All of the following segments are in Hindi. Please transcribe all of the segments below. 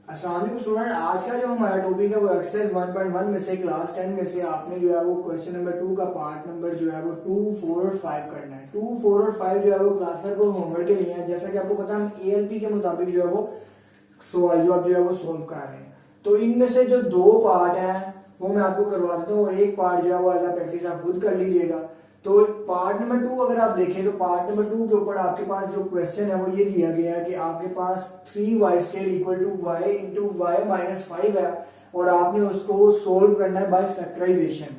अस्सलाम वालेकुम स्टूडेंट, आज का जो हमारा टॉपिक है वो एक्सरसाइज 1.1 में से क्लास 10 में से आपने जो है वो क्वेश्चन नंबर 2 का पार्ट नंबर जो है वो 2, 4 और 5 करना है। 2, 4 और 5 जो है वो क्लास वर्क और होमवर्क के लिए है। जैसा कि आपको पता है हम ALP के मुताबिक जो है वो सवाल जो आप जो है वो सोल्व कर रहे हैं। तो इनमें से जो दो पार्ट है वो मैं आपको करवा देता हूँ और एक पार्ट जो है वो एज अ प्रैक्टिस आप खुद कर लीजिएगा। तो पार्ट नंबर 2 अगर आप देखें तो पार्ट नंबर 2 के ऊपर आपके पास जो क्वेश्चन है वो ये दिया गया है कि आपके पास 3y² equal to y into y minus 5 है और आपने उसको सोल्व करना है बाय फैक्टराइजेशन।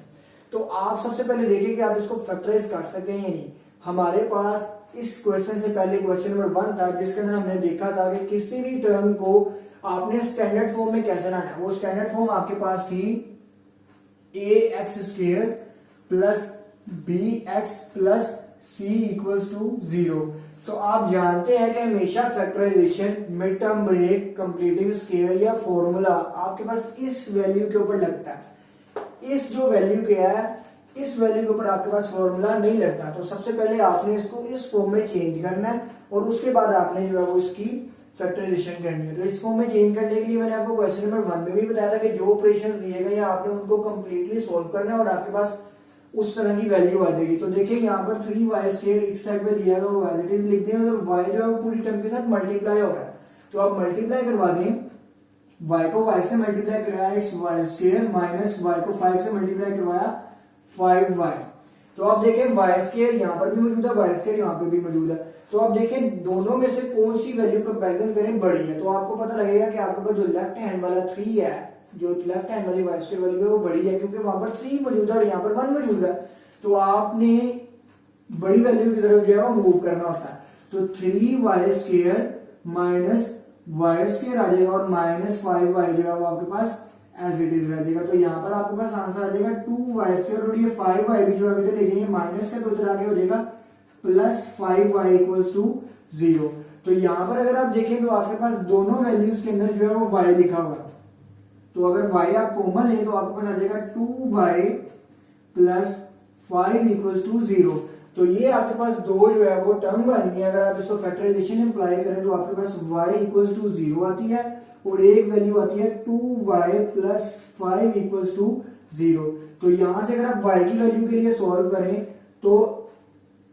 तो आप सबसे पहले देखिए कि आप इसको फैक्टराइज कर सकते हैं या नहीं। हमारे पास इस क्वेश्चन से पहले क्वेश्चन नंबर 1 था जिसके अंदर हमने देखा था कि किसी भी टर्म को आपने स्टैंडर्ड फॉर्म में कैसे लाना है। वो स्टैंडर्ड फॉर्म आपके पास थी ax² plus bx plus c equals to 0। तो आप जानते हैं कि हमेशा factorization, mid term break, completing square या फॉर्मूला आपके पास इस वैल्यू के ऊपर लगता है। इस जो वैल्यू क्या है, इस वैल्यू के ऊपर आपके पास फॉर्मूला नहीं लगता। तो सबसे पहले आपने इसको इस फॉर्म में चेंज करना है और उसके बाद आपने जो है वो इसकी फैक्टराइजेशन करनी है। तो इस फॉर्म में चेंज करने के लिए मैंने आपको क्वेश्चन नंबर 1 में भी बताया था कि जो ऑपरेशंस दिए गए हैं आपने उनको कंप्लीटली सॉल्व करना है और आपके पास उस तरह की वैल्यू आ जाएगी। तो देखिए यहाँ पर 3y² इस साइड पे दिया हुआ है, एज इट इज लिख दें और y जो है वो पूरी टर्म के साथ मल्टीप्लाई हो रहा है। तो आप मल्टीप्लाई करवा दें, y को y से मल्टीप्लाई करवाया y² माइनस y को 5 से मल्टीप्लाई करवाया 5y। तो आप देखें y² यहाँ पर भी मौजूद है, y² यहाँ पे भी मौजूद है। तो आप देखें दोनों में से कौन सी वैल्यू कंपैरिजन करें बड़ी है। तो आपको पता लगेगा कि आपके पास जो लेफ्ट हैंड वाला 3 है, जो लेफ्ट हैंड वाली y² वैल्यू है वो बड़ी है क्योंकि वहां पर 3 मौजूद है और यहाँ पर 1 मौजूद है। तो आपने बड़ी वैल्यू की तरफ जो है वो मूव करना होता है। तो 3y² माइनस y² आ जाएगा और माइनस 5y जो है वो आपके पास एज इट इज रह जाएगा। तो यहाँ पर आपके पास आंसर आ जाएगा 2y² और ये 5y भी जो है इधर ले जाएंगे माइनस का, तो इधर आगे हो जाएगा प्लस 5y इक्वल्स टू 0। तो यहाँ पर अगर आप देखें तो आपके पास दोनों वैल्यूज के अंदर जो है वो y लिखा हुआ है। तो अगर y आप कॉमन ले तो आपके पास आ जाएगा 2y प्लस 5 इक्वल्स टू 0। तो ये आपके पास दो जो है वो टर्म बनी है। अगर आप इसको फैक्टराइजेशन अप्लाई करें तो आपके पास y इक्वल्स टू 0 आती है और एक वैल्यू आती है 2y प्लस 5 इक्वल्स टू 0। तो यहां से अगर आप y की वैल्यू के लिए सॉल्व करें तो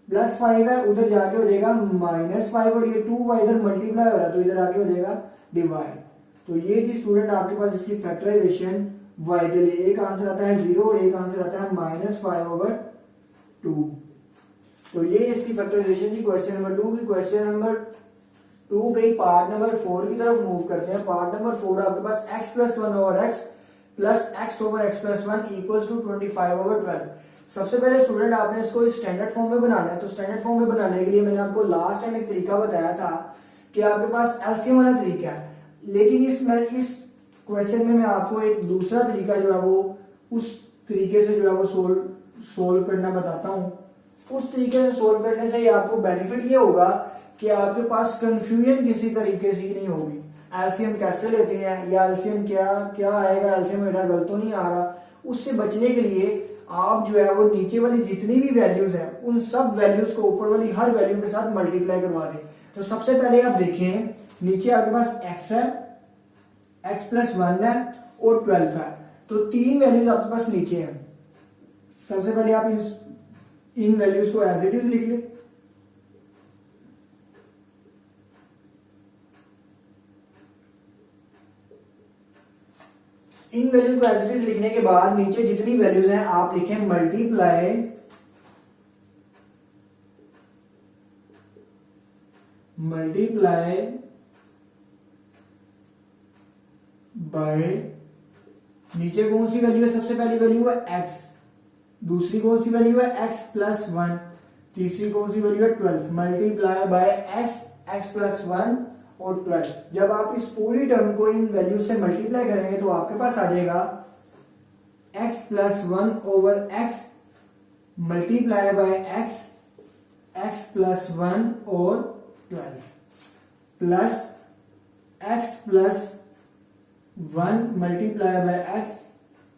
प्लस 5 है, उधर जाके हो जाएगा माइनस 5 और ये 2y इधर मल्टीप्लाई हो रहा है तो इधर आके हो जाएगा डिवाइड। तो ये थी स्टूडेंट आपके पास इसकी फैक्टराइजेशन y के लिए। एक आंसर आता है 0 और एक आंसर आता है माइनस 5/2। तो ये इसकी फैक्टराइजेशन थी क्वेश्चन नंबर 2 की। क्वेश्चन नंबर 2 के पार्ट नंबर 4 की तरफ मूव करते हैं। पार्ट नंबर 4 आपके पास x plus 1 over x plus x over x plus 1 equals to 25/12। सबसे पहले स्टूडेंट आपने इसको स्टैंडर्ड फॉर्म में बनाना है। तो स्टैंडर्ड फॉर्म में बनाने के लिए मैंने आपको लास्ट टाइम एक तरीका बताया था कि आपके पास एलसीएम वाला तरीका है, लेकिन इस क्वेश्चन में मैं आपको एक दूसरा तरीका जो है वो उस तरीके से जो है वो सोल्व करना बताता हूँ। उस तरीके से सोल्व करने से आपको बेनिफिट ये होगा कि आपके पास कंफ्यूजन किसी तरीके से नहीं होगी। एलसीएम कैसे लेते हैं या एलसीएम क्या आएगा, एलसीएम मेरा गलत तो नहीं आ रहा, उससे बचने के लिए आप जो है वो नीचे वाली जितनी भी वैल्यूज है उन सब वैल्यूज को ऊपर वाली हर वैल्यू के साथ मल्टीप्लाई करवा दें। तो सबसे पहले आप देखें नीचे आपके पास x है, x प्लस 1 है और 12 है। तो तीन वैल्यूज आपके पास नीचे हैं। सबसे पहले आप इन वैल्यूज को एज इट इज लिख लें। इन वैल्यूज को एज इट इज लिखने के बाद नीचे जितनी वैल्यूज हैं आप लिखें मल्टीप्लाई बाय, नीचे कौन सी वैल्यू है, सबसे पहली वैल्यू है x, दूसरी कौन सी वैल्यू है x प्लस 1, तीसरी कौन सी वैल्यू है 12, मल्टीप्लाई बाय x प्लस 1 और 12। जब आप इस पूरी टर्म को इन वैल्यू से मल्टीप्लाई करेंगे तो आपके पास आ जाएगा x plus 1 over x multiply by x plus 1 और 12 plus x plus 1 multiply by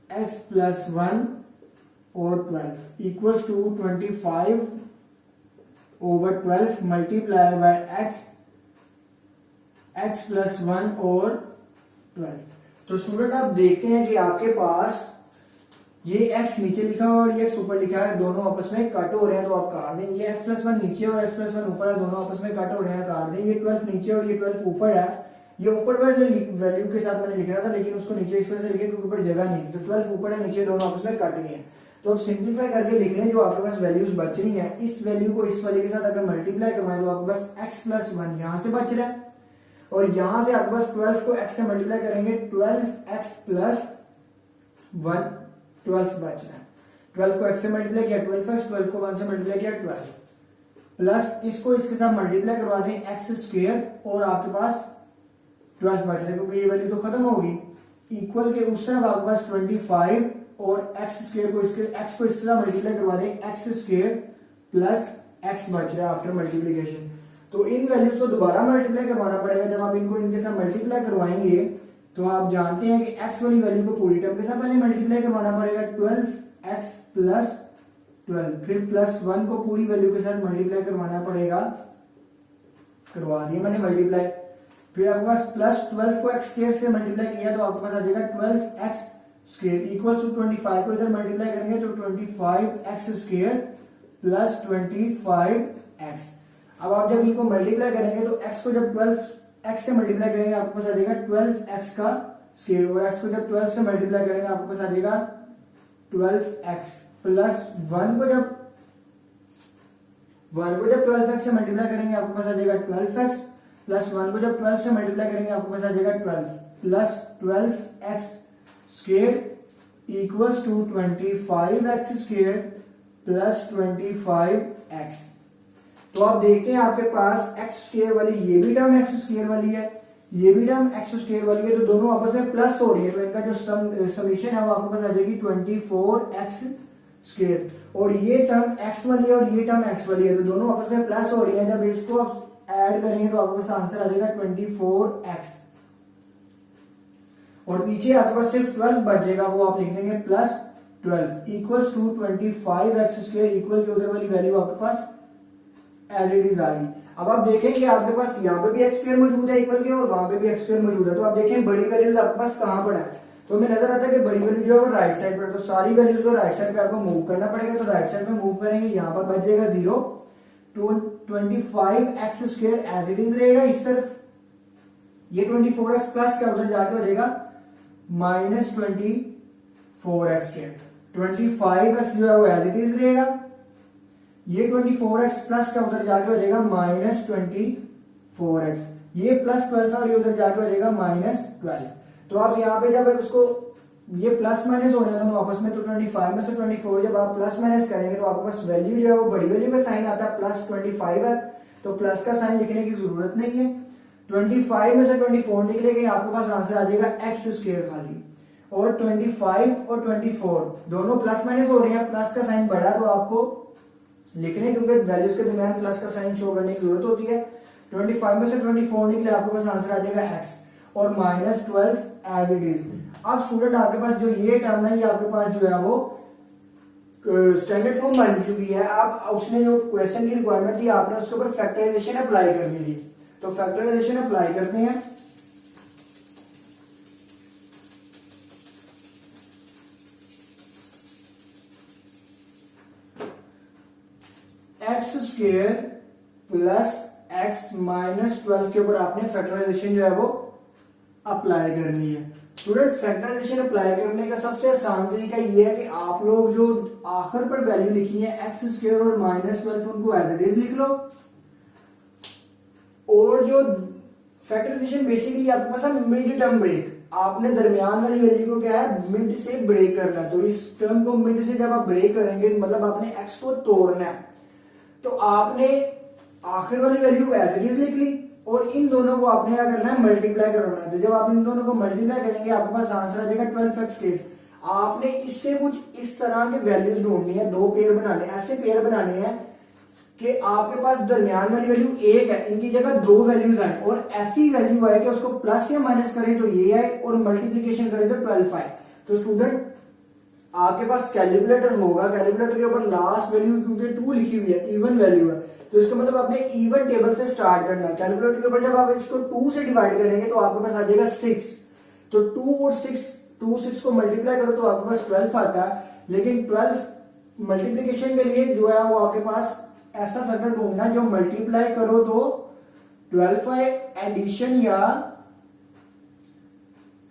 x plus 1 और 12 equals to 25 over 12 multiply by x plus 1 और 12। तो स्टूडेंट आप देखते हैं कि आपके पास ये x नीचे लिखा हुआ और ये x ऊपर लिखा है, दोनों आपस में कट हो रहे हैं, तो आप काट दें। ये x+1 नीचे और x+1 ऊपर है, दोनों आपस में कट हो रहे हैं, काट दें। ये 12 नीचे और ये 12 ऊपर है, ये ऊपर वाले वैल्यू के साथ मैंने लिख रहा था, लेकिन उसको नीचे इस वजह से लिखे क्योंकि ऊपर जगह नहीं, तो 12 ऊपर है, नीचे दोनों आपस में कट गए हैं। तो अब सिंप्लीफाई करके लिख लें, जो आपके पास वैल्यूज बच रही हैं, इस वैल्यू को इस वाले के साथ अगर मल्टीप्लाई करवाएं तो आपके पास x+1 यहां से बच रहा है, और यहां से आपके पास 12 को x से मल्टीप्लाई करेंगे, 12x+1 12 बच रहा है। 12 को x से मल्टीप्लाई किया 12x, 12 को 1 से मल्टीप्लाई किया 12, प्लस इसको इसके साथ मल्टीप्लाई करवा दें x² और आपके पास 12 बच रहा है, क्योंकि ये वैल्यू तो खत्म होगी। इक्वल के उस तरफ आपके पास 25 और x² को इसके x को इस तरह मल्टीप्लाई करवा दें, x² प्लस x बच रहा है आफ्टर मल्टीप्लीकेशन। तो इन वैल्यूज को दोबारा मल्टीप्लाई करवाना पड़ेगा। जब आप इनको इनके साथ मल्टीप्लाई करवाएंगे तो आप जानते हैं कि x वाली वैल्यू को पूरी टर्म के साथ पहले मल्टीप्लाई करवाना पड़ेगा, 12x प्लस 12, फिर +1 को पूरी वैल्यू के साथ मल्टीप्लाई करवाना पड़ेगा, करवा दिया मैंने मल्टीप्लाई। फिर आपके पास +12 को x² से मल्टीप्लाई किया तो आपके पास आ जाएगा 12x² इक्वल टू 25 को इधर मल्टीप्लाई करेंगे तो 25x² प्लस 25x। अब आप जब इनको मल्टीप्लाई करेंगे तो x को जब 12x से मल्टीप्लाई करेंगे आपके पास आ जाएगा 12x का स्क्वायर, और x को जब 12 से मल्टीप्लाई करेंगे आपके पास आ जाएगा 12x प्लस 1 को जब 12x से मल्टीप्लाई करेंगे आपके पास आ जाएगा 12x प्लस 1 को जब 12 से मल्टीप्लाई करेंगे आपके पास आ जाएगा 12 plus 12x² equals to 25x² plus 25x। तो आप देखते हैं आपके पास x² वाली ये भी टर्म x² वाली है, ये भी टर्म x² वाली है, तो दोनों आपस में प्लस हो रही है, तो इनका जो समीशन है वो आपके पास आ जाएगी 24x²। और ये टर्म x वाली है और ये टर्म x वाली है, तो दोनों आपस में प्लस हो रही है। जब इसको ऐड करेंगे तो आपके पास आंसर आ जाएगा 24x, और पीछे आपके पास सिर्फ 12 बचेगा, वो आप लिख देंगे +12 इक्वल्स टू 25x² इक्वल के उधर वाली वैल्यू आपके पास एज इट इज आ गई। अब आप देखें कि आपके पास यहाँ पे भी x² मौजूद है इक्वल के, और वहां पे भी x² मौजूद है, तो आप देखें बड़ी वैल्यूज आपके पास कहां पर है, तो हमें नजर आता है कि बड़ी वैल्यू जो है वो राइट साइड पर है, तो सारी वैल्यूज को राइट साइड पे आपको मूव करना पड़ेगा। तो राइट साइड पे मूव करेंगे, यहाँ पर बच जाएगा 0, 25x² एज इट इज रहेगा इस तरफ, ये 24x प्लस का उधर जाके हो जाएगा -24x², 25x जो है वो एज इट इज रहेगा, ये 24x प्लस का उधर जाके हो जाएगा -24x, ये +12 और ये उधर जाके हो जाएगा -12। तो आप यहाँ पे जब उसको ये प्लस माइनस हो जाए दोनों आपस में, तो 25 में से 24 जब आप प्लस माइनस करेंगे तो आपके पास वैल्यू जो है वो बड़ी वैल्यू का साइन आता है, +25 है, तो प्लस का साइन लिखने की जरूरत नहीं है। 25 में से 24 निकलेंगे, आपके पास आंसर आ जाएगा x² खाली, और 25 और 24 दोनों प्लस माइनस हो रहे हैं, प्लस का साइन बढ़ा तो आपको लिखने, क्योंकि वैल्यूज के दरमियान प्लस का साइन शो करने की जरूरत होती है। 25 में से 24 निकले, आपके पास आंसर आ जाएगा x, और -12 एज इट इज। अब स्टूडेंट आपके पास जो ये टर्म है, ये आपके पास जो है वो स्टैंडर्ड फॉर्म बन चुकी है। आप उसने जो क्वेश्चन की रिक्वायरमेंट थी, आपने उसके ऊपर फैक्टराइजेशन अप्लाई करनी थी, तो फैक्टराइजेशन अप्लाई करते हैं। x² प्लस x -12 के ऊपर आपने फैक्टराइजेशन जो है वो अप्लाई करनी है। स्टूडेंट फैक्टराइजेशन अप्लाई करने का सबसे आसान तरीका ये है कि आप लोग जो आखिर पर वैल्यू लिखी है x² और -12 उनको एज इट इज लिख लो, और जो फैक्टराइजेशन बेसिकली आपके पास है मिड टर्म ब्रेक, आपने दरमियान वाली वैल्यू को क्या है मिड से ब्रेक करना है। तो इस टर्म को मिड से जब आप ब्रेक करेंगे मतलब आपने x को तोड़ना है, तो आपने आखिर वाली वैल्यू एज इट इज लिख ली, और इन दोनों को आपने क्या करना है मल्टीप्लाई करना है। तो जब आप इन दोनों को मल्टीप्लाई करेंगे आपके पास आंसर आ जाएगा 12x²। आपने इससे कुछ इस तरह के वैल्यूज ढूंढनी है, दो पेयर बनाने, ऐसे पेयर बनाने हैं कि आपके पास दरमियान वाली वैल्यू 1 है, इनकी जगह 2 वैल्यूज आए, और ऐसी वैल्यू आए कि उसको प्लस या माइनस करें तो ये आए, और मल्टीप्लीकेशन करें तो 12 आए। तो स्टूडेंट आपके पास कैलकुलेटर होगा, कैलकुलेटर के ऊपर लास्ट वैल्यू क्योंकि 2 लिखी हुई है, इवन वैल्यू है, तो इसका मतलब आपने इवन टेबल से स्टार्ट करना है। कैलकुलेटर के ऊपर जब आप इसको 2 से डिवाइड करेंगे तो आपके पास आ जाएगा 6, तो 2 और 6 को मल्टीप्लाई करो तो आपके पास 12 आता है, लेकिन 12 मल्टीप्लीकेशन के लिए जो है वो आपके पास ऐसा फैक्टर ढूंढना जो मल्टीप्लाई करो तो 12 है, एडिशन या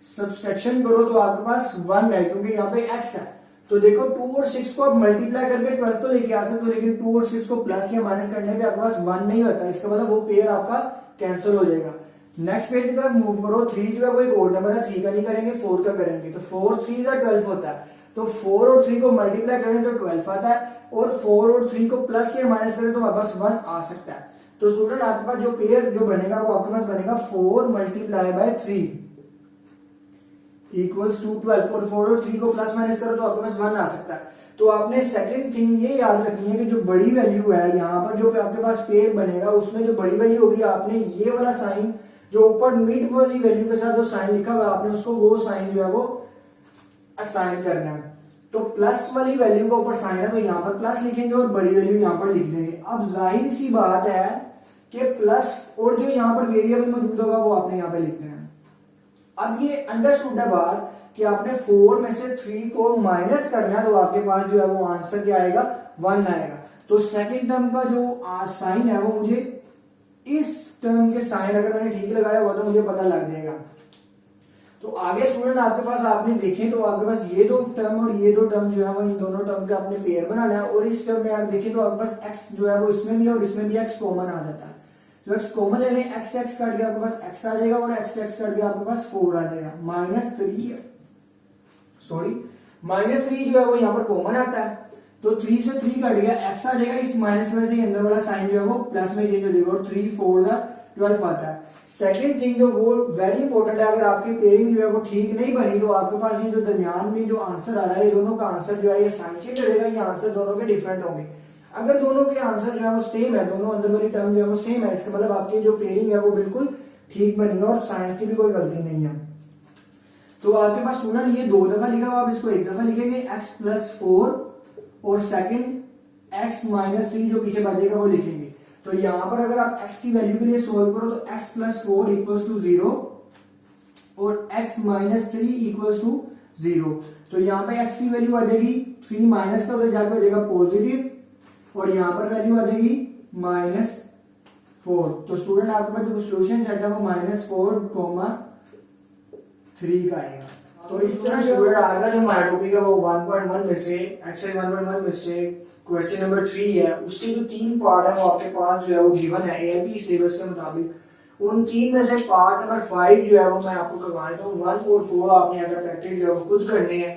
सब्सट्रैक्शन करो तो आपके पास 1 है, क्योंकि यहाँ पे x है। तो देखो 2 और 6 को आप मल्टीप्लाई करके 12 तो लेके आ सकते हो, लेकिन 2 और 6 को प्लस या माइनस करने पे आपके पास 1 नहीं होता, इसका मतलब वो पेयर आपका कैंसिल हो जाएगा। नेक्स्ट पेयर की तरफ मूव करो, 3 जो है वो एक और नंबर है, 3 का नहीं करेंगे 4 का करेंगे, तो 4 3 12 होता है, तो 4 और 3 को मल्टीप्लाई करें तो 12 आता है, और 4 और 3 को प्लस या माइनस करें तो हमारे पास 1 आ सकता है। तो स्टूडेंट आपके पास जो पेयर जो बनेगा वो आपके पास बनेगा 4 मल्टीप्लाई बाय 3 इक्वल्स टू 12, और 4 और 3 को प्लस माइनस करो तो आपके पास 1 आ सकता है। तो आपने सेकंड थिंग ये याद रखनी है कि जो बड़ी वैल्यू है यहाँ पर जो आपके पास पेयर बनेगा उसमें जो बड़ी वैल्यू होगी आपने ये वाला साइन जो ऊपर मिड वाली वैल्यू के साथ जो साइन लिखा हुआ है आपने उसको वो साइन जो है वो असाइन करना है। तो प्लस वाली वैल्यू का ऊपर साइन है तो यहाँ पर प्लस लिखेंगे और बड़ी वैल्यू यहाँ पर लिख देंगे। अब जाहिर सी बात है कि प्लस और जो यहाँ पर वेरिएबल मौजूद होगा वो आपने यहाँ पे लिखना है। अब ये अंडरस्टूड है बात कि आपने 4 में से 3 को माइनस करना है तो आपके पास जो है वो आंसर क्या आएगा 1 आएगा। तो सेकंड टर्म का जो साइन है वो मुझे इस टर्म के साइन अगर मैंने ठीक लगाया हुआ तो मुझे पता लग जाएगा। तो आगे स्टूडेंट आपके पास आपने देखें तो आपके पास ये दो टर्म और ये दो टर्म जो है वो इन दोनों टर्म का आपने पेयर बनाना है, और इस टर्म में आप देखें तो आपके पास x जो है वो इसमें भी है और इसमें भी x कॉमन आ जाता है। तो x कॉमन ले लें, x से x काट के आपके पास x आ जाएगा और x से x काट के आपके पास 4 आ जाएगा। माइनस थ्री जो है वो यहाँ पर कॉमन आता है, तो 3 से 3 कट गया, x आ जाएगा, इस माइनस में से अंदर वाला साइन जो है वो प्लस में चेंज हो जाएगा और 3 4 12 आता है। सेकंड थिंग जो वो वेरी इंपॉर्टेंट है, अगर आपकी पेयरिंग जो है वो ठीक नहीं बनी तो आपके पास ये जो दरमियान में जो आंसर आ रहा है ये दोनों का आंसर जो है ये साइन चेंज करेगा, ये आंसर दोनों के डिफरेंट होंगे। अगर दोनों के आंसर जो है वो सेम है, दोनों अंदर वाली टर्म जो है वो सेम है, इसका मतलब आपकी जो पेयरिंग है वो बिल्कुल ठीक बनी है और साइंस की भी कोई गलती नहीं है। तो आपके पास स्टूडेंट ये 2 दफा लिखा हुआ, आप इसको 1 दफा लिखेंगे x + 4 और सेकंड x - 3 जो पीछे बचेगा वो लिखेंगे। तो यहां पर अगर आप x की वैल्यू के लिए सोल्व करो तो x + 4 = 0 और x - 3 = 0। तो यहाँ पे x की वैल्यू आ जाएगी 3 माइनस का उधर जाकर हो जाएगा पॉजिटिव और यहाँ पर वैल्यू आ जाएगी -4। तो स्टूडेंट आपके पास जो सोल्यूशन सेट है वो -4, 3 का आएगा। तो इस तरह स्टूडेंट आएगा जो हमारा टॉपिक है वो 1.1 में से एक्सरसाइज 1.1 में से क्वेश्चन नंबर 3 है, उसके जो 3 पार्ट है वो आपके पास जो है वो गिवन है एएलपी सिलेबस के मुताबिक। उन 3 में से पार्ट नंबर 5 जो है वो मैं आपको करवा देता हूँ। 1 और 4 आपने एज अ प्रैक्टिस जो है वो खुद करने हैं।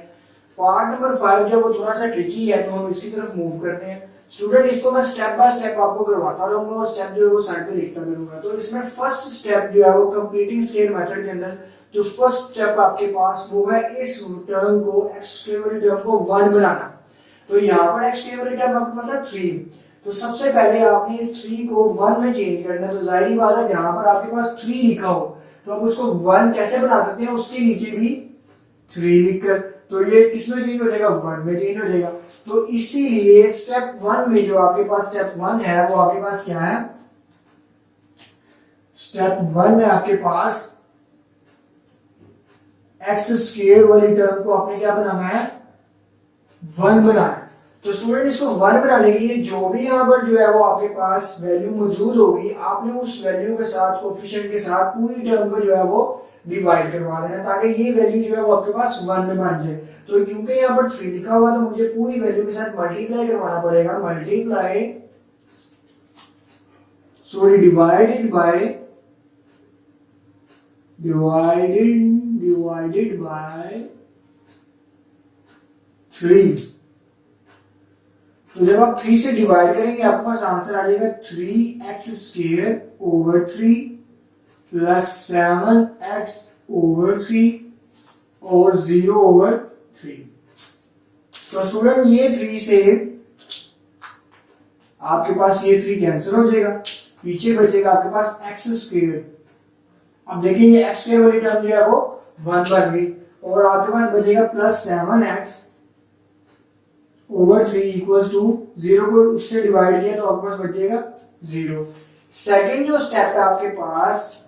पार्ट नंबर 5 जो है वो थोड़ा सा ट्रिकी है, तो हम इसकी तरफ मूव करते हैं। स्टूडेंट इसको मैं स्टेप बाय स्टेप आपको करवाता रहूंगा और स्टेप जो है वो साइड पे लिखता रहूंगा। तो इसमें फर्स्ट स्टेप जो है वो कंप्लीटिंग स्केल मेथड के अंदर जो फर्स्ट स्टेप आपके पास वो है इस टर्म को x स्क्वायर वाली टर्म को 1 बनाना। तो यहाँ पर x स्क्वायर वाली टर्म आपके पास है 3, तो सबसे पहले आपने इस 3 को 1 में चेंज करना है। तो जाहिर बात है जहां पर आपके पास 3 लिखा हो तो आप उसको 1 कैसे बना सकते हैं, उसके नीचे भी 3 लिखकर, तो ये किसमें चेंज हो जाएगा 1 में चेंज हो जाएगा। तो इसीलिए स्टेप 1 में जो आपके पास स्टेप 1 है वो आपके पास क्या है, स्टेप 1 में आपके पास एक्स स्क्वायर वाली टर्म को आपने क्या बनाना है 1 बनाना है। तो स्टूडेंट इसको 1 बनाने के लिए जो भी यहाँ पर जो है वो आपके पास वैल्यू मौजूद होगी आपने उस वैल्यू के साथ कोएफिशिएंट के साथ पूरी टर्म को जो है वो डिवाइड करवा देना ताकि ये वैल्यू जो है वो आपके पास 1 में बन जाए। तो क्योंकि यहाँ पर 3 लिखा हुआ तो मुझे पूरी वैल्यू के साथ मल्टीप्लाई करवाना पड़ेगा, डिवाइडेड बाय 3। तो जब आप 3 से डिवाइड करेंगे आपके पास आंसर आ जाएगा 3x² / 3 + 7x/3 और 0/3। तो स्टूडेंट ये 3 से आपके पास ये 3 कैंसिल हो जाएगा, पीछे बचेगा आपके पास x²। अब देखिए x² वाली टर्म जो है वो 1 बन गई और आपके पास बचेगा +7x/3 = 0 को उससे डिवाइड किया तो आपके पास बचेगा 0। सेकंड जो स्टेप है आपके पास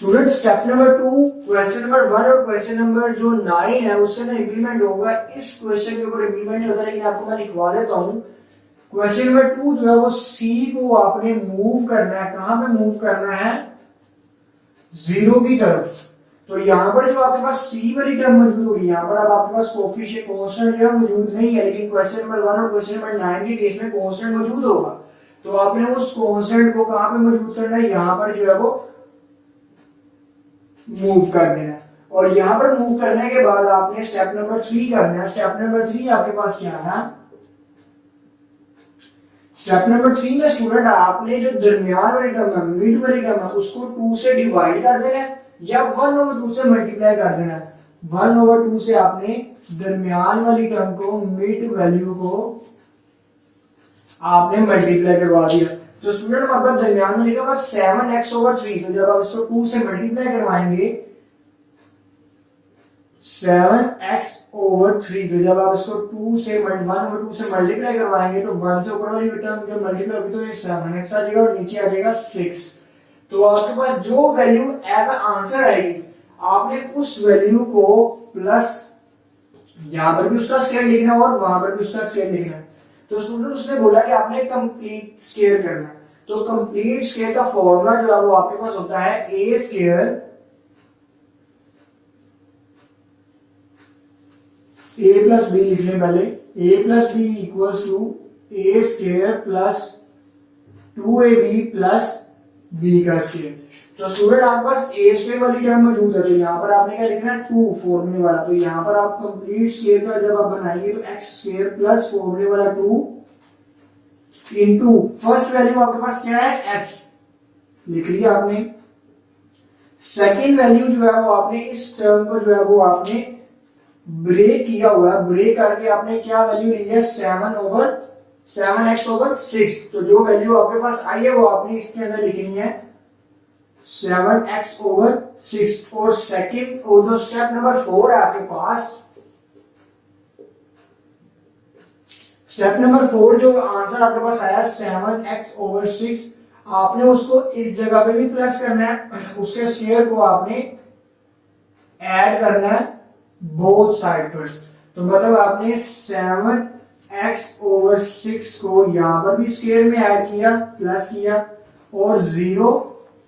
student step number 2 question number 1 और क्वेश्चन नंबर जो 9 है उसके अंदर इंप्लीमेंट होगा। इस क्वेश्चन के ऊपर इंप्लीमेंट नहीं होता, लेकिन आपको मैं लिखवा देता हूं। क्वेश्चन नंबर 2 जो है वो सी को आपने मूव करना है। कहां पे मूव करना है? 0 की तरफ। तो यहाँ पर जो आपके पास सी वाली टर्म मौजूद होगी, यहाँ पर अब आपके पास कोफिशिएंट कांस्टेंट जो मौजूद नहीं है, लेकिन क्वेश्चन नंबर 1 और क्वेश्चन नंबर 9 के केस में कांस्टेंट मौजूद होगा। तो आपने उस कांस्टेंट को कहां पे मौजूद करना है? यहाँ पर जो है वो मूव कर देना है। और यहाँ पर मूव करने के बाद आपने स्टेप नंबर 3 करना है। स्टेप नंबर 3 आपके पास क्या है? स्टेप नंबर 3 में स्टूडेंट आपने जो दरमियान वाली टर्म है, मिड वाली टर्म है, उसको 2 से डिवाइड कर देना है या 1/2 से मल्टीप्लाई कर देना है। 1/2 से आपने दरमियान वाली टर्म को, मिड वैल्यू को आपने मल्टीप्लाई करवा दिया। तो स्टूडेंट हमारे पास दरमियान में लिखा हुआ 7x/3। तो जब आप इसको 2 से मल्टीप्लाई करवाएंगे 7x/3, तो जब आप इसको 2 से 1/2 से मल्टीप्लाई करवाएंगे तो 1 से ऊपर वाली टर्म जब मल्टीप्लाई होगी तो ये 7x आ जाएगा और नीचे आ जाएगा 6। तो आपके पास जो वैल्यू एज अ आंसर आएगी, आपने उस वैल्यू को प्लस यहां पर भी उसका स्क्वायर लिखना है और वहां पर भी उसका स्क्वायर लिखना है। तो स्टूडेंट उसने बोला कि आपने कंप्लीट स्क्वायर करना है। तो कंप्लीट स्क्वायर का फॉर्मूला जो है वो आपके पास होता है a square, a plus B लिख लें पहले। a plus B equals to a square plus 2ab plus b का स्क्वायर। तो स्टूडेंट आपके पास a स्क्वायर वाली टर्म मौजूद है, तो यहाँ पर आपने क्या लिखना है? 2 फॉर्मूले वाला। तो यहाँ पर आप कंप्लीट स्क्वायर का जब आप बनाएंगे तो x स्क्वायर प्लस फॉर्मूले वाला 2 इनटू फर्स्ट वैल्यू आपके पास क्या है? x लिख लिया आपने। सेकंड वैल्यू जो है वो आपने इस टर्म को जो है वो आपने ब्रेक किया हुआ है। ब्रेक करके आपने क्या वैल्यू ली है? 7x/6। तो जो वैल्यू आपके पास आई है वो आपने इसके अंदर लिखनी है 7x/6। और सेकंड और जो स्टेप नंबर 4 है आपके पास, स्टेप नंबर 4 जो आंसर आपके पास आया 7x/6, आपने उसको इस जगह पे भी प्लस करना है, उसके स्क्वायर को आपने ऐड करना है बोथ साइड पर। तो मतलब आपने 7x/6 को यहां पर भी स्क्वायर में ऐड किया, प्लस किया, और 0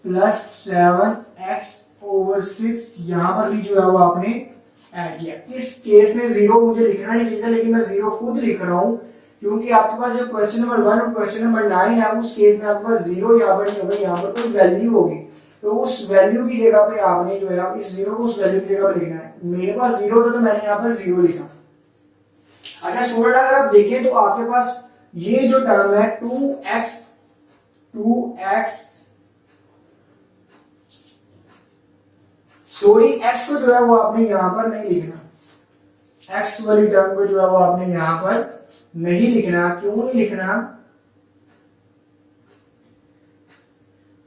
प्लस 7x/6 यहां पर भी जो है वो आपने ऐड किया। इस केस में 0 मुझे लिखना नहीं चाहिए, लेकिन मैं 0 खुद लिख रहा हूं क्योंकि आपके पास जो क्वेश्चन नंबर 1 और क्वेश्चन नंबर 9 है उस केस में आपके पास 0 यहाँ पर नहीं होगा, यहाँ पर कोई वैल्यू होगी। तो उस वैल्यू की जगह पे आपने जो है इस 0 को उस वैल्यू की जगह पे लिखना है। मेरे पास 0 था तो मैंने यहाँ पर 0 लिखा। अच्छा स्टूडेंट अगर आप देखें तो आपके पास ये जो टर्म है 2x सॉरी x को जो है वो आपने यहां पर नहीं लिखना। x वाली टर्म को जो है वो आपने यहां पर नहीं लिखना। क्यों नहीं लिखना?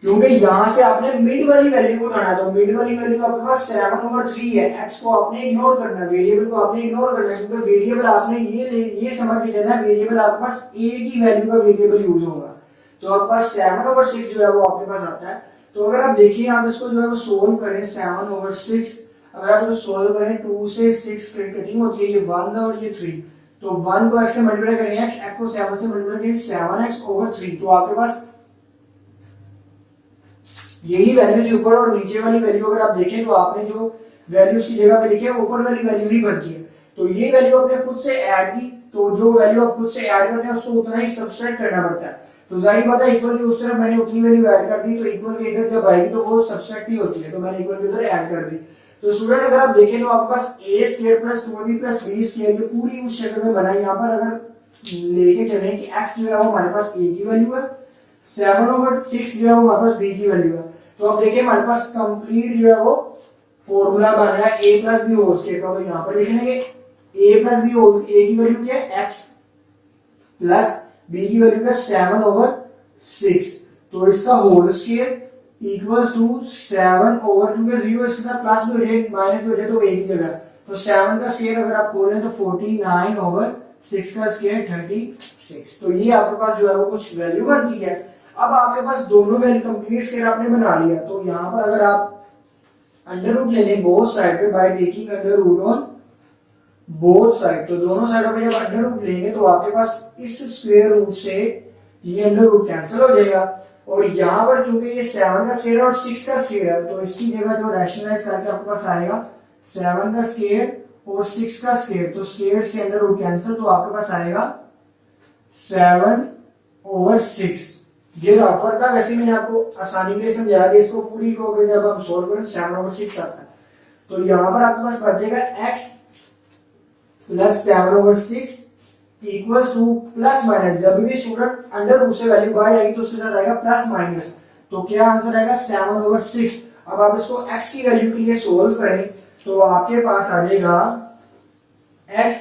क्योंकि यहां से आपने मिड वाली वैल्यू को उठाना। तो मिड वाली वैल्यू आपके पास 7/3 है। x को आपने इग्नोर करना, वेरिएबल को आपने इग्नोर करना, क्योंकि वेरिएबल आपने ये समझ के चलना, वेरिएबल आपके पास a की वैल्यू का वेरिएबल यूज होगा। तो आपके पास 7/6 जो है वो आपके पास आता है। तो अगर आप देखिए, आप इसको जो है वो सोल्व करें 7/6, अगर आप इसको सोल्व करें 2 से 6 कटिंग होती है, ये 1 और ये 3, तो 1 को x से मल्टीप्लाई करेंगे, x को 7 से मल्टीप्लाई करेंगे 7x/3। तो आपके पास यही वैल्यू जो ऊपर और नीचे वाली वैल्यू अगर आप देखें तो आपने जो वैल्यू उसकी जगह पे लिखी है ऊपर वाली वैल्यू ही बनती है। तो ये वैल्यू आपने खुद से ऐड की, तो जो वैल्यू आप खुद से ऐड करते हैं उसको उतना ही सब्सट्रैक्ट करना पड़ता है। तो जाहिर बात है इक्वल की उस तरफ मैंने उतनी वैल्यू ऐड कर दी, तो इक्वल के इधर जब आएगी तो वो सब्सट्रैक्ट ही होती है, तो मैंने इक्वल के उधर ऐड कर दी। तो स्टूडेंट अगर आप देखें तो आपके पास a square plus 2b plus b square ये पूरी उस शक्ल में बना। यहाँ पर अगर लेके चले कि x जो है वो हमारे पास a की वैल्यू है, 7/6 जो है वो हमारे पास b की वैल्यू है। तो अब देखिए हमारे पास कंप्लीट जो है वो फॉर्मूला बन रहा है a plus B whole square का। तो यहाँ पर लिख लेंगे a plus B whole, a की वैल्यू क्या है x प्लस b की वैल्यू क्या है 7/6। तो इसका whole square equals to 7 over, क्योंकि 0 इसके साथ प्लस भी हो जाए माइनस भी हो जाए तो एक ही जगह। तो 7 का स्क्वायर अगर आप खोलें तो 49/6 का स्क्वायर 36। तो ये आपके पास जो है वो कुछ वैल्यू बनती है। अब आपके पास दोनों वैल्यू कंप्लीट स्क्वायर आपने बना लिया। तो यहाँ पर अगर आप अंडर रूट ले लें बोथ साइड पे by taking under root on both side. तो दोनों साइडों पे जब अंडर रूट लेंगे तो आपके पास इस स्क्वायर रूट से ये अंडर रूट कैंसिल हो जाएगा, और यहाँ पर चूंकि ये 7 का स्क्वायर और 6 का स्क्वायर है तो इसकी जगह जो रैशनलाइज करके आपके पास आएगा 7 का स्क्वायर और 6 का स्क्वायर, तो स्क्वायर से अंडर रूट कैंसिल, तो आपके पास आएगा 7/6। ये रफर था, वैसे मैंने आपको आसानी के लिए समझाया कि इसको पूरी को जब हम सोल्व करें 7/6 आता है। तो यहाँ पर आपके पास बचेगा x plus 7/6 equals two plus minus, जब भी स्टूडेंट अंडर रूट से वैल्यू बाहर आएगी तो उसके साथ आएगा प्लस माइनस, तो क्या आंसर आएगा 7/6। अब आप इसको x की वैल्यू के लिए सोल्व करें तो आपके पास आ जाएगा x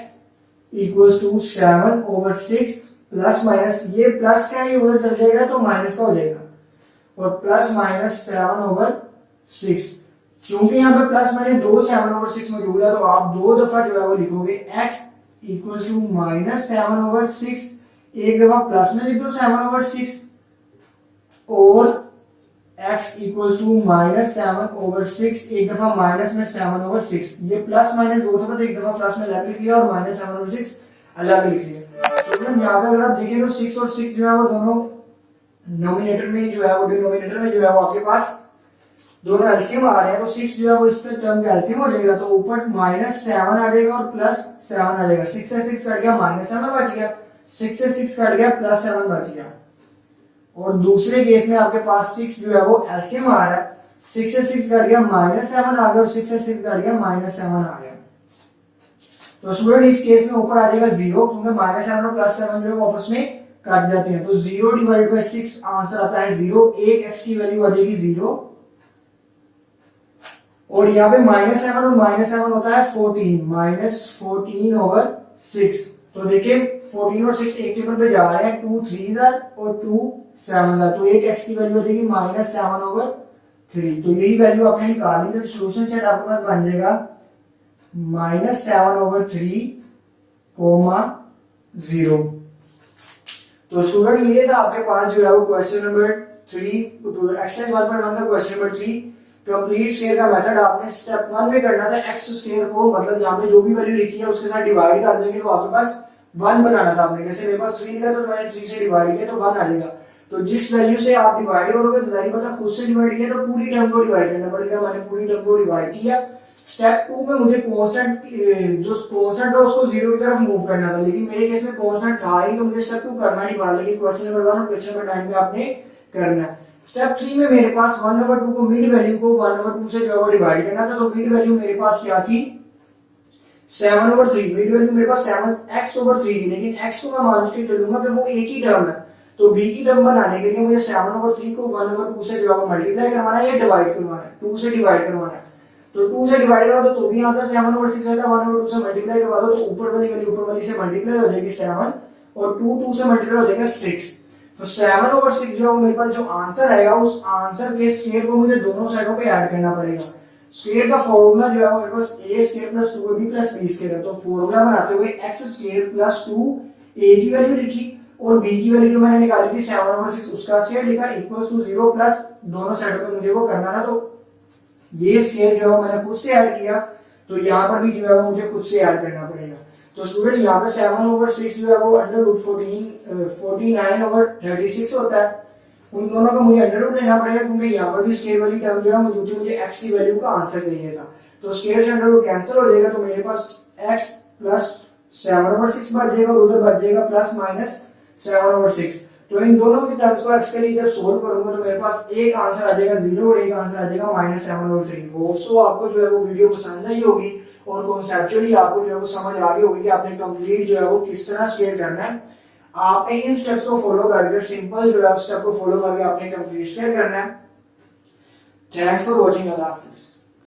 equals to 7/6 plus minus, ये प्लस का ही उधर चल जाएगा तो माइनस का हो जाएगा, और प्लस माइनस 7/6। क्योंकि यहाँ पे प्लस माइनस 2 7/6 मौजूद है तो आप 2 दफा जो है वो लिखोगे x इक्वल्स टू माइनस 7/6, एक दफा प्लस में लिख दो 7/6 और x इक्वल्स टू माइनस 7/6, एक दफा माइनस में 7/6, ये प्लस माइनस 2 दफा, तो एक दफा प्लस में अलग लिख लिया और माइनस 7/6 अलग लिख लिया। तो यहाँ पे अगर आप देखें तो 6 और 6 जो है वो दोनों नोमिनेटर में जो है वो डिनोमिनेटर में जो है वो आपके पास दोनों एलसीएम आ रहे हैं, तो 6 जो है वो इसके टर्म का एलसीएम हो जाएगा, तो ऊपर माइनस 7 आ जाएगा और प्लस 7 आ जाएगा। 6 से 6 कट गया माइनस 7 बच गया, 6 से 6 कट गया प्लस 7 बच गया। और दूसरे केस में आपके पास 6 जो है वो एलसीएम आ रहा है, 6 से 6 कट गया माइनस 7 आ गया और 6 से 6 कट गया माइनस 7 आ गया। तो स्टूडेंट इस केस में ऊपर आ जाएगा 0, क्योंकि माइनस 7 और प्लस 7 जो है वो आपस में काट जाते हैं, तो 0 डिवाइडेड बाय 6 आंसर आता है 0, एक x की वैल्यू आ जाएगी 0, और यहाँ पे माइनस 7 और माइनस 7 होता है 14, -14/6। तो देखिए 14 और 6 एक टेबल पे जा रहे हैं, 2 3 और 2 7, तो एक x की वैल्यू हो जाएगी -7/3। तो यही वैल्यू आपने निकाली, तो सोल्यूशन सेट आपके पास बन जाएगा -7/3, 0। तो स्टूडेंट ये था आपके पास जो है वो क्वेश्चन नंबर 3, एक्सरसाइज 1.1 का क्वेश्चन नंबर 3, कंप्लीट स्क्वायर का मेथड। आपने स्टेप 1 में करना था x स्क्वायर को, मतलब यहाँ पे जो भी वैल्यू लिखी है उसके साथ डिवाइड कर देंगे तो आपके पास 1 बनाना था आपने। जैसे मेरे पास 3 लिखा तो मैंने 3 से डिवाइड किया तो 1 आ जाएगा। तो जिस वैल्यू से आप डिवाइड करोगे तो जाहिर बात है खुद से डिवाइड किया तो पूरी टर्म को डिवाइड करना पड़ेगा, मैंने पूरी टर्म को डिवाइड किया। स्टेप 2 में मुझे कांस्टेंट जो कांस्टेंट था उसको 0 की तरफ मूव करना था, लेकिन मेरे केस में कांस्टेंट था ही तो मुझे स्टेप 2 करना नहीं पड़ा, लेकिन क्वेश्चन नंबर 1 और क्वेश्चन नंबर 9 में आपने करना है। स्टेप 3 में मेरे पास 1/2 को मिड वैल्यू को 1/2 से जो है डिवाइड करना था, तो मिड वैल्यू मेरे पास क्या थी 7/3, मिड वैल्यू मेरे पास 7x/3 थी, लेकिन x को मैं मान के चलूंगा कि वो एक ही टर्म है, तो b की टर्म बनाने के लिए मुझे 7/3 को 1/2 से जो है मल्टीप्लाई करवाना है या डिवाइड करवाना है, 2 से डिवाइड करवाना है। तो 2 से डिवाइड करो तो भी आंसर 7/6 आएगा, 1/2 से मल्टीप्लाई करवा दो तो ऊपर वाली वैल्यू ऊपर वाली से मल्टीप्लाई हो जाएगी 7 और 2 से मल्टीप्लाई हो जाएगा 6। तो 7/6 जो मेरे पास जो आंसर आएगा उस आंसर के स्क्वायर को मुझे दोनों साइडों पे ऐड करना पड़ेगा। स्क्वायर का फॉर्मूला जो है वो मेरे पास a² + 2ab + b² है, तो फॉर्मूला बनाते हुए x² + 2 a की वैल्यू लिखी और b की वैल्यू जो मैंने निकाली थी 7/6 उसका स्क्वायर लिखा इक्वल्स टू 0 प्लस दोनों साइडों पे मुझे वो करना था, तो ये स्क्वायर जो है मैंने खुद से ऐड किया, तो यहाँ पर भी जो है वो मुझे खुद से ऐड करना पड़ेगा। तो स्टूडेंट यहाँ पे 7/6 जो है वो √49/36 होता है, उन दोनों का मुझे अंडर रूट लेना पड़ेगा क्योंकि यहाँ पर भी स्क्वायर वाली टर्म जो है मौजूद थी, मुझे x की वैल्यू का आंसर चाहिए था, तो स्क्वायर से अंडर रूट कैंसिल हो जाएगा, तो मेरे पास x प्लस 7/6 बच जाएगा और उधर बच जाएगा प्लस माइनस 7/6। तो इन दोनों की टर्म्स को x के लिए जब सोल्व करूंगा तो मेरे पास एक आंसर आ जाएगा 0 और एक आंसर आ जाएगा -7/3। होप्सो आपको जो है वो वीडियो पसंद आई होगी और कॉन्सेप्चुअली आपको जो है वो समझ आ गई होगी कि आपने कंप्लीट जो है वो किस तरह शेयर करना है। आपने इन स्टेप्स को फॉलो करके सिंपल जो है स्टेप को फॉलो करके आपने कंप्लीट शेयर करना है। थैंक्स फॉर वॉचिंग, अल्लाह हाफिज़।